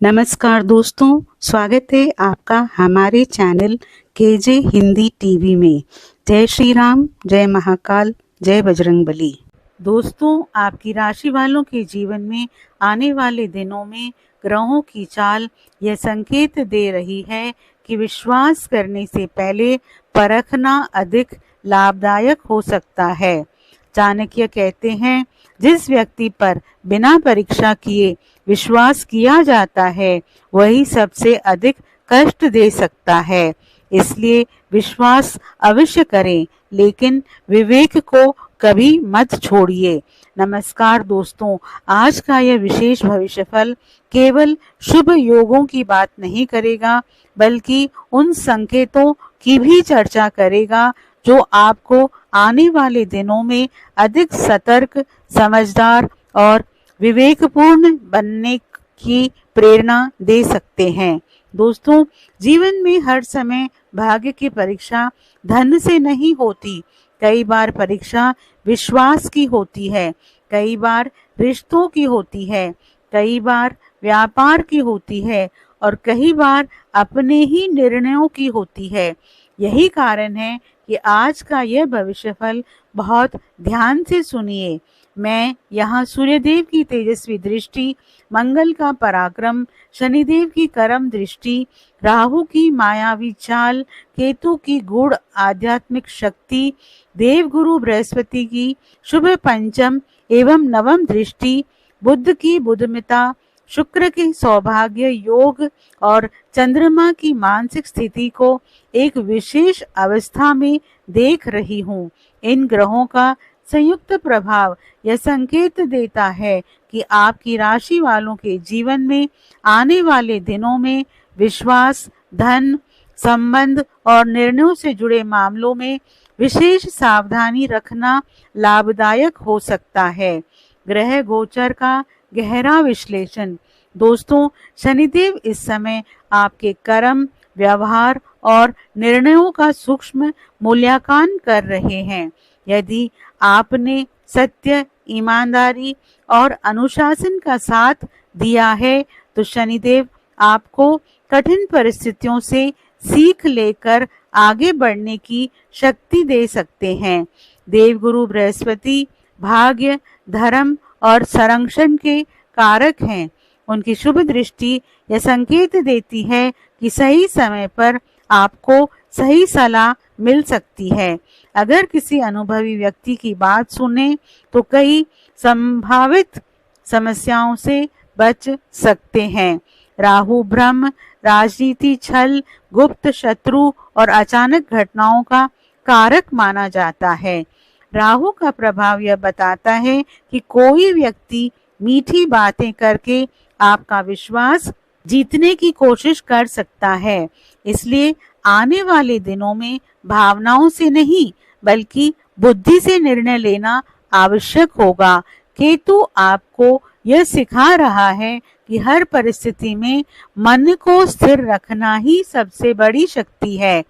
नमस्कार दोस्तों, स्वागत है आपका हमारे चैनल केजे हिंदी टीवी में। जय श्री राम, जय महाकाल, जय बजरंगबली। दोस्तों, आपकी राशि वालों के जीवन में आने वाले दिनों में ग्रहों की चाल यह संकेत दे रही है कि विश्वास करने से पहले परखना अधिक लाभदायक हो सकता है। चाणक्य कहते हैं, जिस व्यक्ति पर बिना परीक्षा किए विश्वास किया जाता है वही सबसे अधिक कष्ट दे सकता है। इसलिए विश्वास अवश्य करें, लेकिन विवेक को कभी मत छोड़िए। नमस्कार दोस्तों, आज का यह विशेष भविष्यफल केवल शुभ योगों की बात नहीं करेगा, बल्कि उन संकेतों की भी चर्चा करेगा जो आपको आने वाले दिनों में अधिक सतर्क, समझदार और विवेकपूर्ण बनने की प्रेरणा दे सकते हैं। दोस्तों, जीवन में हर समय भाग्य की परीक्षा धन से नहीं होती। कई बार परीक्षा विश्वास की होती है, कई बार रिश्तों की होती है, कई बार व्यापार की होती है और कई बार अपने ही निर्णयों की होती है। यही कारण है कि आज का यह भविष्यफल बहुत ध्यान से सुनिए। मैं यहाँ सूर्यदेव की तेजस्वी दृष्टि, मंगल का पराक्रम, शनिदेव की करम दृष्टि, राहु की मायावी चाल, केतु की गूढ़ आध्यात्मिक शक्ति, देवगुरु बृहस्पति की शुभ पंचम एवं नवम दृष्टि, बुध की बुधमिता, शुक्र के सौभाग्य योग और चंद्रमा की मानसिक स्थिति को एक विशेष अवस्था में देख रही हूँ। इन ग्रहों का संयुक्त प्रभाव यह संकेत देता है कि आपकी राशि वालों के जीवन में आने वाले दिनों में विश्वास, धन, संबंध और निर्णयों से जुड़े मामलों में विशेष सावधानी रखना लाभदायक हो सकता है। ग्रह गोचर का गहरा विश्लेषण। दोस्तों, शनिदेव इस समय आपके कर्म, व्यवहार और निर्णयों का सूक्ष्म मूल्यांकन कर रहे हैं। यदि आपने सत्य, ईमानदारी और अनुशासन का साथ दिया है तो शनिदेव आपको कठिन परिस्थितियों से सीख लेकर आगे बढ़ने की शक्ति दे सकते हैं। देवगुरु बृहस्पति भाग्य, धर्म और संरक्षण के कारक हैं। उनकी शुभ दृष्टि यह संकेत देती है कि सही समय पर आपको सही सलाह मिल सकती है। अगर किसी अनुभवी व्यक्ति की बात सुने तो कई संभावित समस्याओं से बच सकते हैं। राहु भ्रम, राजनीति, छल, गुप्त शत्रु और अचानक घटनाओं का कारक माना जाता है। राहु का प्रभाव यह बताता है कि कोई व्यक्ति मीठी बातें करके आपका विश्वास जीतने की कोशिश कर सकता है। इसलिए आने वाले दिनों में भावनाओं से नहीं बल्कि बुद्धि से निर्णय लेना आवश्यक होगा। केतु आपको यह सिखा रहा है कि हर परिस्थिति में मन को स्थिर रखना ही सबसे बड़ी शक्ति है।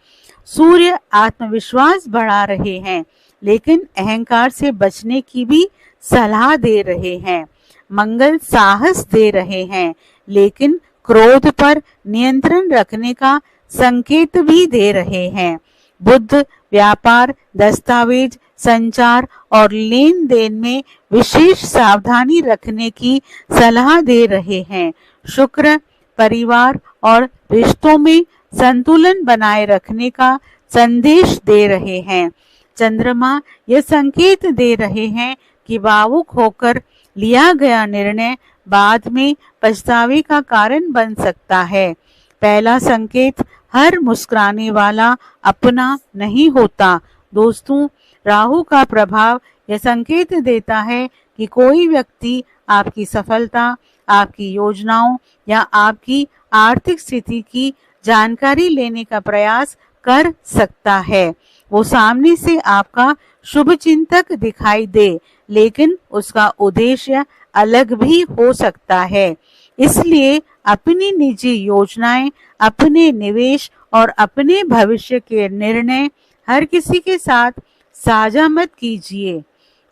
सूर्य आत्मविश्वास बढ़ा रहे हैं, लेकिन अहंकार से बचने की भी सलाह दे रहे हैं। मंगल साहस दे रहे हैं, लेकिन क्रोध पर नियंत्रण रखने का संकेत भी दे रहे हैं। बुध व्यापार, दस्तावेज, संचार और लेन देन में विशेष सावधानी रखने की सलाह दे रहे हैं। शुक्र परिवार और रिश्तों में संतुलन बनाए रखने का संदेश दे रहे हैं। चंद्रमा यह संकेत दे रहे हैं कि भावुक होकर लिया गया निर्णय बाद में पछतावे का कारण बन सकता है। पहला संकेत हर मुस्कुराने वाला अपना नहीं होता। दोस्तों, राहु का प्रभाव यह संकेत देता है कि कोई व्यक्ति आपकी सफलता, आपकी योजनाओं या आपकी आर्थिक स्थिति की जानकारी लेने का प्रयास कर सकता है। वो सामने से आपका शुभचिंतक दिखाई दे, लेकिन उसका उद्देश्य अलग भी हो सकता है। इसलिए अपनी निजी योजनाएं, अपने निवेश और अपने भविष्य के निर्णय हर किसी के साथ साझा मत कीजिए।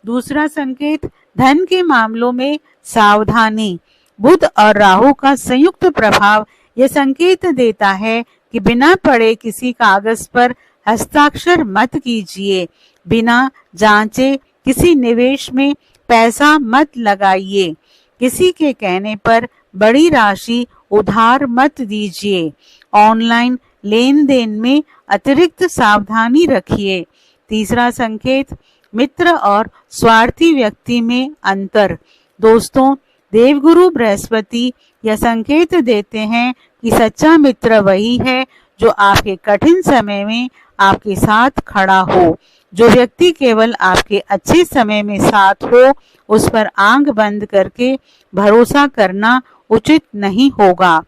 दूसरा संकेत धन के मामलों में सावधानी। बुध और राहु का संयुक्त प्रभाव यह संकेत देता है कि बिना पढ़े किसी कागज पर हस्ताक्षर मत कीजिए। बिना जांचे किसी निवेश में पैसा मत लगाइए। किसी के कहने पर बड़ी राशि उधार मत दीजिए। ऑनलाइन लेन देन में अतिरिक्त सावधानी रखिए। तीसरा संकेत, मित्र और स्वार्थी व्यक्ति में अंतर। दोस्तों, देवगुरु बृहस्पति यह संकेत देते हैं कि सच्चा मित्र वही है जो आपके कठिन समय में आपके साथ खड़ा हो। जो व्यक्ति केवल आपके अच्छे समय में साथ हो, उस पर आंख बंद करके भरोसा करना उचित नहीं होगा।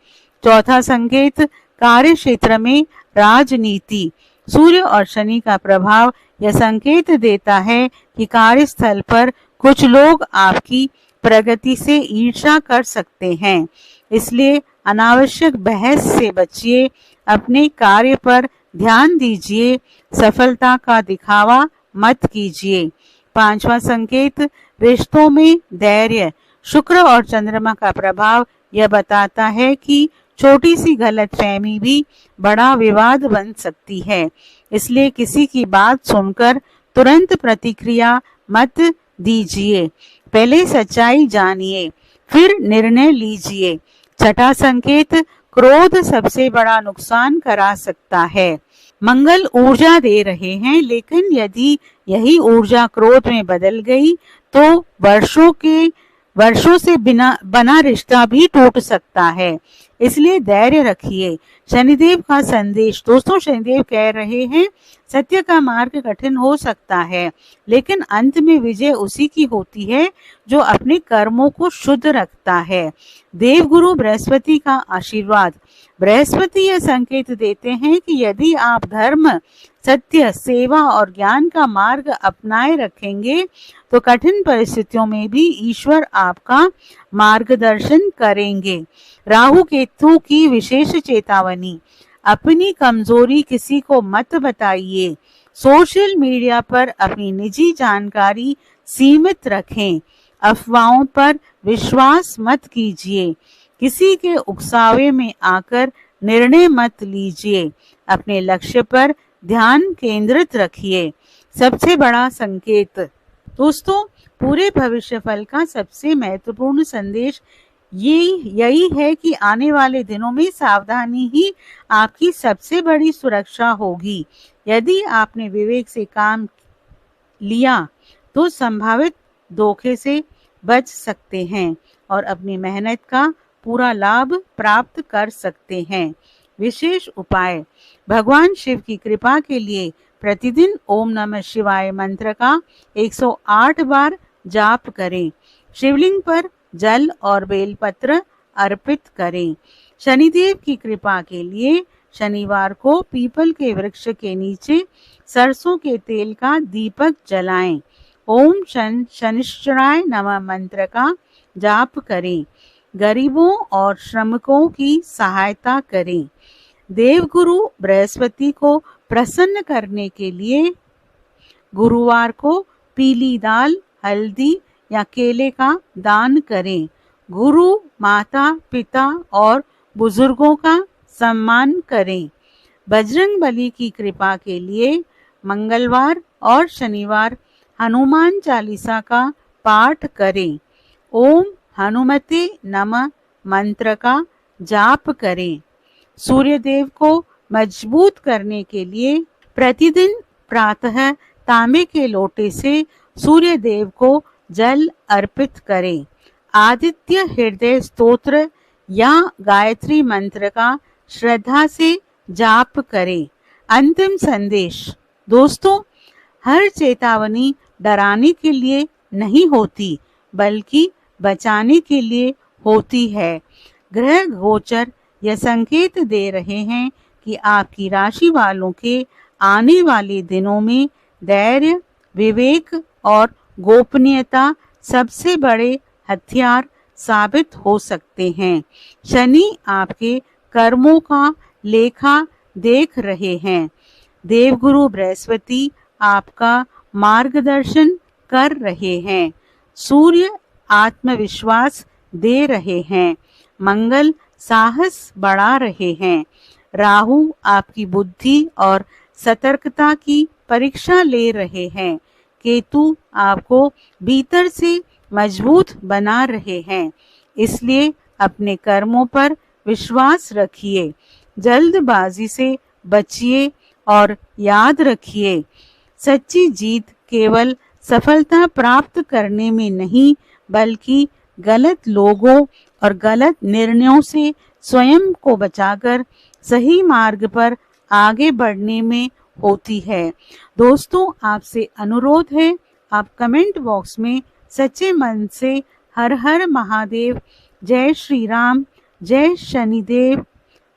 चौथा संकेत, कार्य क्षेत्र में राजनीति। सूर्य और शनि का प्रभाव यह संकेत देता है कि कार्यस्थल पर कुछ लोग आपकी प्रगति से ईर्ष्या कर सकते हैं, इसलिए अनावश्यक बहस से बचिए। अपने कार्य पर ध्यान दीजिए, सफलता का दिखावा मत कीजिए। पांचवा संकेत, रिश्तों में धैर्य। शुक्र और चंद्रमा का प्रभाव यह बताता है कि छोटी सी गलतफहमी भी बड़ा विवाद बन सकती है, इसलिए किसी की बात सुनकर तुरंत प्रतिक्रिया मत दीजिए। पहले सच्चाई जानिए, फिर निर्णय लीजिए। छठा संकेत, क्रोध सबसे बड़ा नुकसान करा सकता है। मंगल ऊर्जा दे रहे हैं, लेकिन यदि यही ऊर्जा क्रोध में बदल गई तो वर्षों से बिना बना रिश्ता भी टूट सकता है, इसलिए धैर्य रखिए। शनिदेव का संदेश। दोस्तों, शनिदेव कह रहे हैं सत्य का मार्ग कठिन हो सकता है, लेकिन अंत में विजय उसी की होती है जो अपने कर्मों को शुद्ध रखता है। देवगुरु बृहस्पति का आशीर्वाद। बृहस्पति यह संकेत देते हैं कि यदि आप धर्म, सत्य, सेवा और ज्ञान का मार्ग अपनाए रखेंगे तो कठिन परिस्थितियों में भी ईश्वर आपका मार्गदर्शन करेंगे। राहु केतु की विशेष चेतावनी। अपनी कमजोरी किसी को मत बताइए। सोशल मीडिया पर अपनी निजी जानकारी सीमित रखें। अफवाहों पर विश्वास मत कीजिए। किसी के उकसावे में आकर निर्णय मत लीजिए। अपने लक्ष्य पर ध्यान केंद्रित रखिए। सबसे बड़ा संकेत। दोस्तों, पूरे भविष्यफल का सबसे महत्वपूर्ण संदेश यही है कि आने वाले दिनों में सावधानी ही आपकी सबसे बड़ी सुरक्षा होगी। यदि आपने विवेक से काम लिया तो संभावित धोखे से बच सकते हैं और अपनी मेहनत का पूरा लाभ प्राप्त कर सकते हैं। विशेष उपाय। भगवान शिव की कृपा के लिए प्रतिदिन ओम नमः शिवाय मंत्र का 108 बार जाप करें। शिवलिंग पर जल और बेलपत्र अर्पित करें। शनिदेव की कृपा के लिए शनिवार को पीपल के वृक्ष के नीचे सरसों के तेल का दीपक जलाएं। ओम शनिश्चराय नमः मंत्र का जाप करें। गरीबों और श्रमिकों की सहायता करें। देवगुरु बृहस्पति को प्रसन्न करने के लिए गुरुवार को पीली दाल, हल्दी या केले का दान करें। गुरु, माता, पिता और बुजुर्गों का सम्मान करें। बजरंग बली की कृपा के लिए मंगलवार और शनिवार हनुमान चालीसा का पाठ करें। ओम हनुमते नमः मंत्र का जाप करें। सूर्य देव को मजबूत करने के लिए प्रतिदिन प्रातः तांबे के लोटे से सूर्य देव को जल अर्पित करें। आदित्य हृदय स्तोत्र या गायत्री मंत्र का श्रद्धा से जाप करें। अंतिम संदेश। दोस्तों, हर चेतावनी डराने के लिए नहीं होती, बल्कि बचाने के लिए होती है। ग्रह गोचर यह संकेत दे रहे हैं कि आपकी राशि वालों के आने वाले दिनों में धैर्य, विवेक और गोपनीयता सबसे बड़े हथियार साबित हो सकते हैं। शनि आपके कर्मों का लेखा देख रहे हैं। देवगुरु बृहस्पति आपका मार्गदर्शन कर रहे हैं। सूर्य आत्मविश्वास, दे रहे हैं। मंगल साहस बढ़ा रहे हैं। राहु आपकी बुद्धि और सतर्कता की परीक्षा ले रहे हैं। केतु आपको भीतर से मजबूत बना रहे हैं। इसलिए अपने कर्मों पर विश्वास रखिए, जल्दबाजी से बचिए और याद रखिए, सच्ची जीत केवल सफलता प्राप्त करने में नहीं, बल्कि गलत लोगों और गलत निर्णयों से स्वयं को बचाकर सही मार्ग पर आगे बढ़ने में होती है। दोस्तों, आपसे अनुरोध है, आप कमेंट बॉक्स में सच्चे मन से हर हर महादेव, जय श्री राम, जय शनिदेव,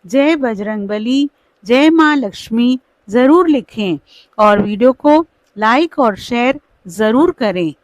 जय बजरंगबली, जय माँ लक्ष्मी जरूर लिखें और वीडियो को लाइक और शेयर जरूर करें।